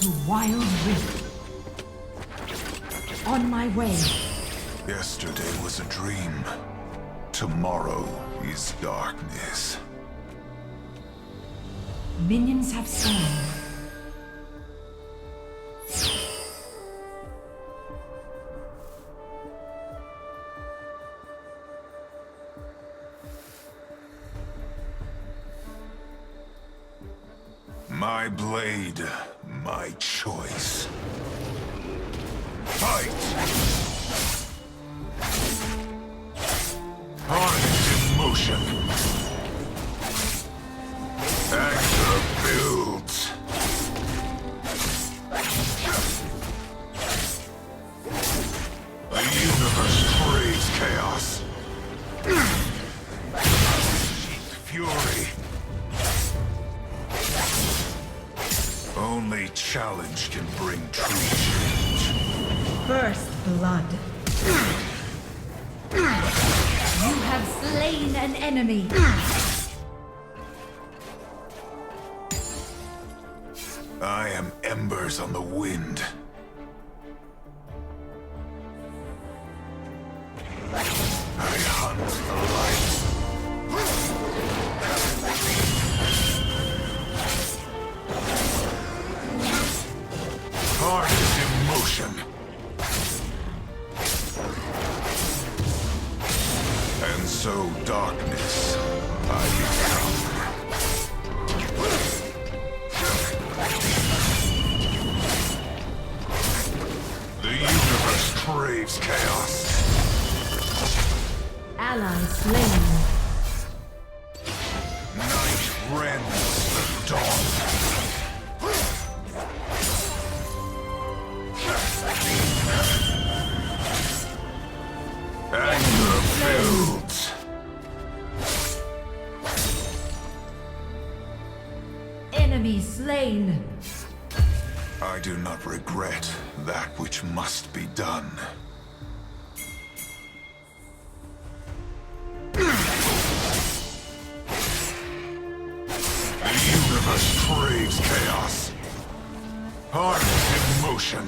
to Wild Rift. On my way. Yesterday was a dream. Tomorrow is darkness. Minions have spawned. My blade, my choice. Fight! Harness in motion. Anger builds. The universe craves chaos. Sheath fury. Only challenge can bring true change. First blood. You have slain an enemy. I am embers on the wind. I hunt the light. Heart is in motion. And so darkness I become. The universe craves chaos. Ally slain. Night rends the dawn. Anger builds. Enemy slain. I do not regret that which must be done. The universe craves chaos. Heart in motion.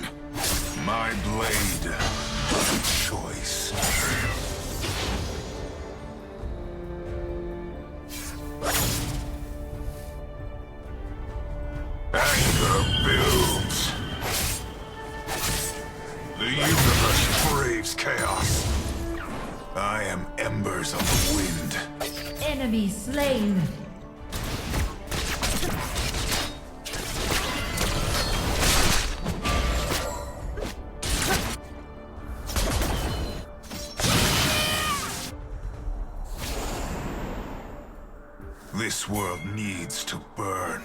My blade, my choice. Anger builds. The universe craves chaos. I am embers on the wind. Enemy slain. This world needs to burn.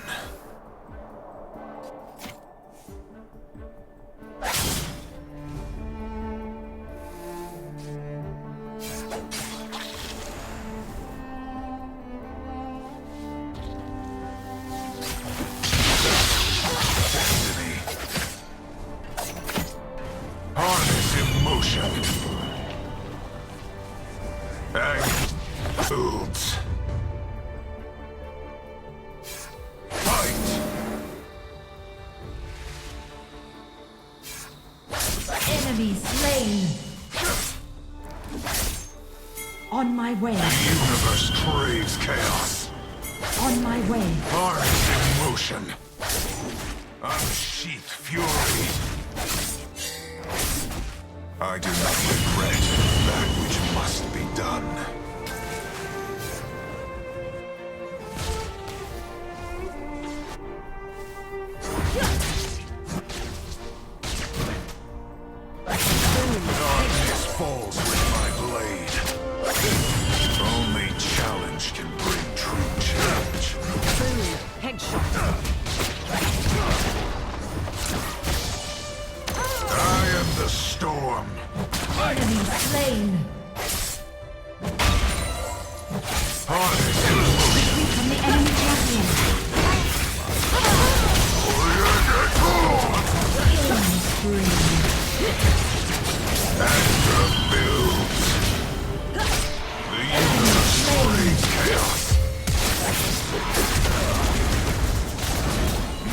Destiny. Harness in motion. Anger builds. Enemy slain. On my way. The universe craves chaos. On my way. Harness in motion. Unsheath fury. I do not regret that which must be done. Darkness falls with my blade. Only challenge can bring true change. Boom. Headshot. I am the storm. Enemy slain. Harness in motion. Retreat from the enemy champion. Killing spree. Anger builds. The universe craves chaos.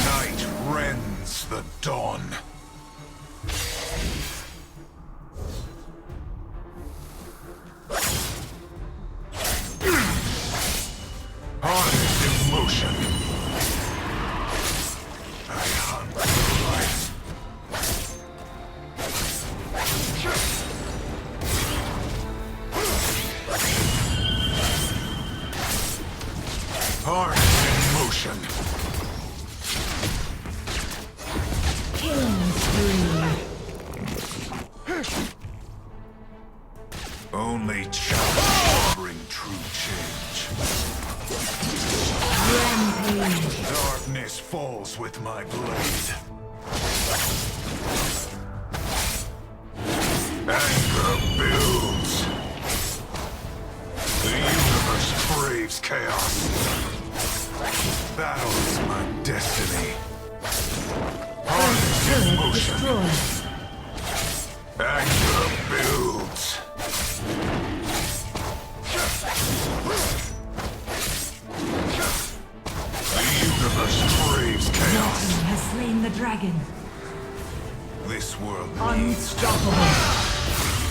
Night rends the Harness in motion. Killing spree. Only challenge can bring true change. Rampage. Darkness falls with my blade. Anger builds. The universe craves chaos. Battle is my destiny. Harness in motion. Destroyed. Anger builds. The universe craves chaos. Nothing has slain the dragon. This world needs Unstoppable.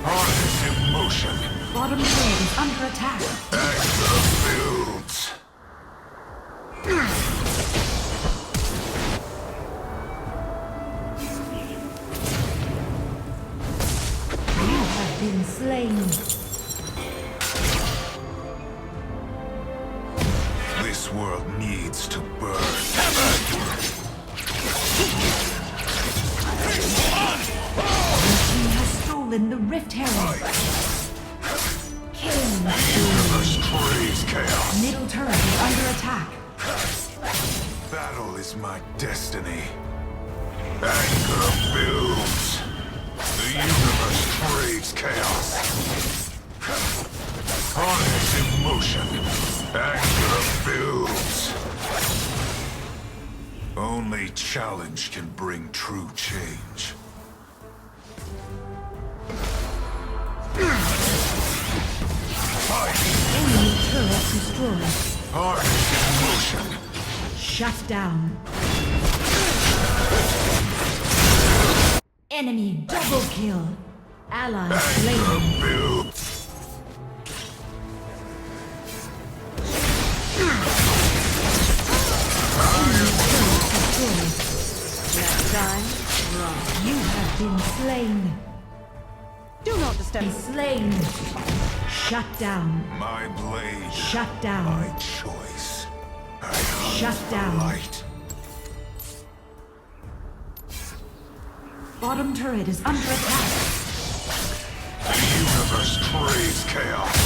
harness in motion. Bottom lane is under attack. Anger builds. You have been slain. This world needs to burn. He has stolen the Rift Herald. Killing The universe craves chaos. middle turret is under attack. Battle is my destiny. Anger builds. The universe craves chaos. Harness in motion. Anger builds. Only challenge can bring true change. Fight! Enemy turret destroyed. Harness in motion. Shut down. Enemy double kill. Ally slain. Anger builds. Destroyed. Next time, run. You have been slain. Do not disturb. Be slain. Shut down. My blade. Shut down. My choice. I hunt Shut for down. light. Bottom turret is under attack. The universe craves chaos.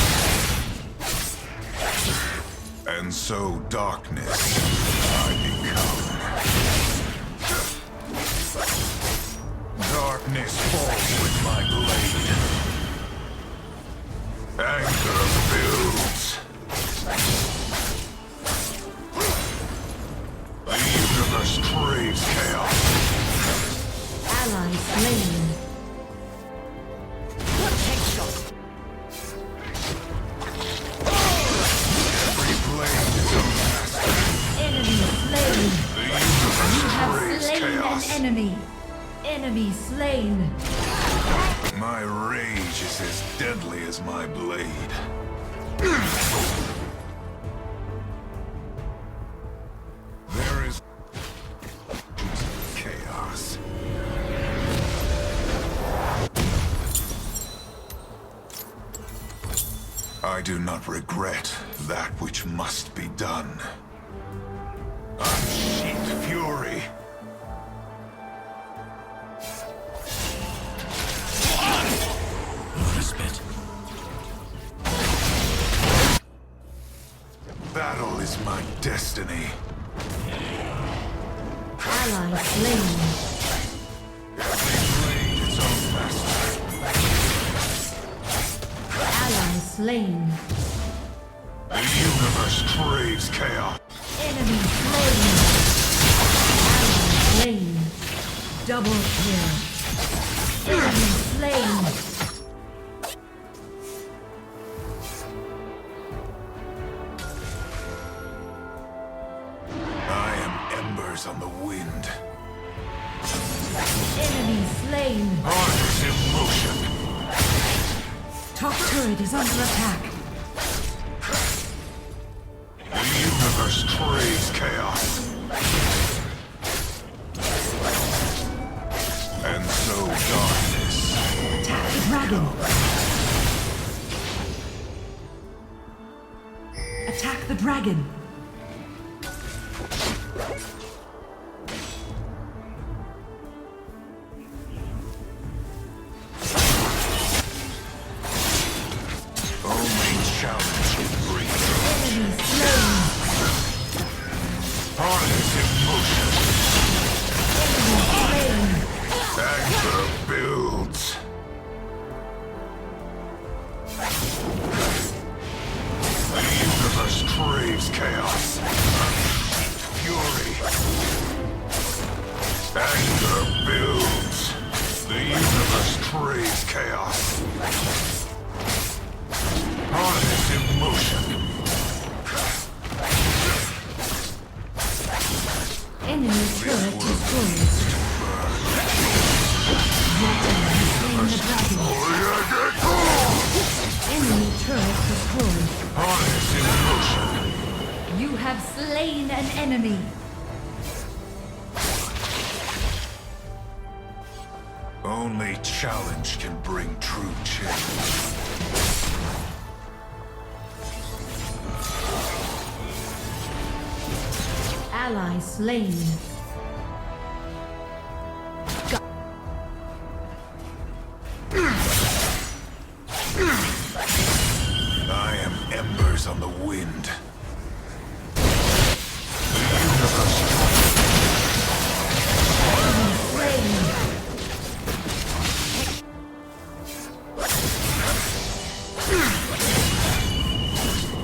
And so darkness I become. Darkness falls with my blade. Anger builds. The universe craves chaos. Ally slain. Headshot. Every blade is a master. Enemy slain. The universe You have craves slain chaos. an enemy. Enemy slain. My rage is as deadly as my blade. There is chaos. I do not regret that which must be done. Unsheathed fury. Battle is my destiny. Ally slain. Every blade its own master. Ally slain. The universe craves chaos. Enemy slain. Ally slain. Double kill. Enemy slain. I am embers on the wind. Enemy slain. Harness in motion. Top turret is under attack. The universe craves chaos. Attack the dragon. Only challenge can bring Enemy slain. harness emotion. Anger builds. The universe craves chaos. Fury. Anger builds. The universe craves chaos. Harness emotion. Enemy turret destroyed. Your team has slain the dragon. Enemy turret destroyed. Harness emotion. You have slain an enemy. Only challenge can bring true change. Ally slain. I am embers on the wind. The universe Slain.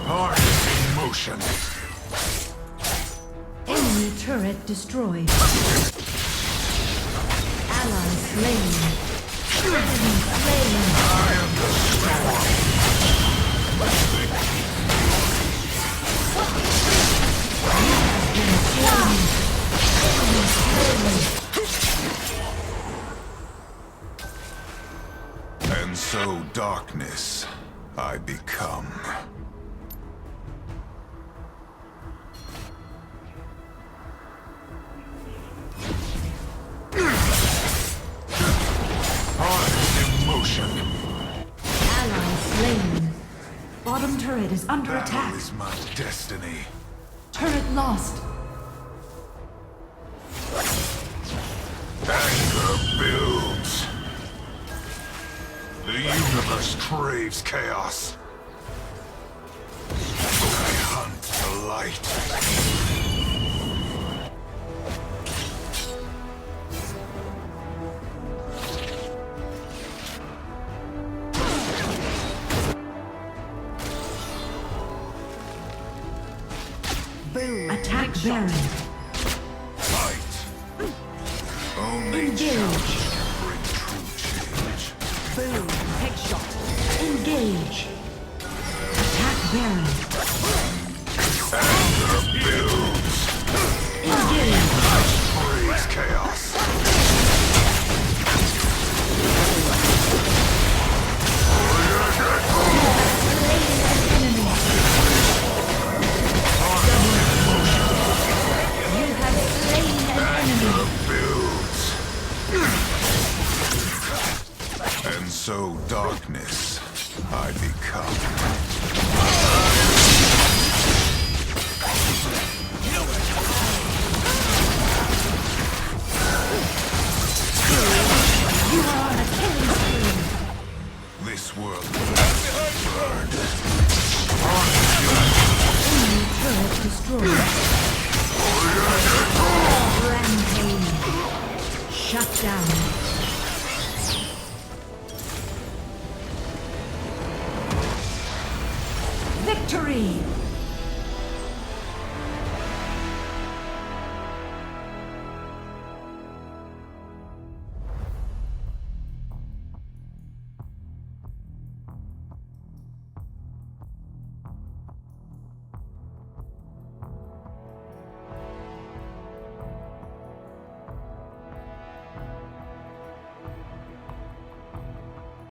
harness emotion. Enemy turret destroyed. Ally slain. Enemy slain. I am the storm. And so darkness I become. Harness emotion. Ally slain. Bottom turret is under Battle attack. is my destiny. Turret lost. Anger builds. The universe craves chaos. I hunt the light. Boom. Attack Baron. Fight. Only Engage. challenge can bring true change. Boom. Headshot. Engage. Attack Baron. Anger builds. Engage. Craves chaos. Builds. And so darkness I become. You are on a killing spree. This world burned. Enemy turret destroyed. Rampage. Shut down.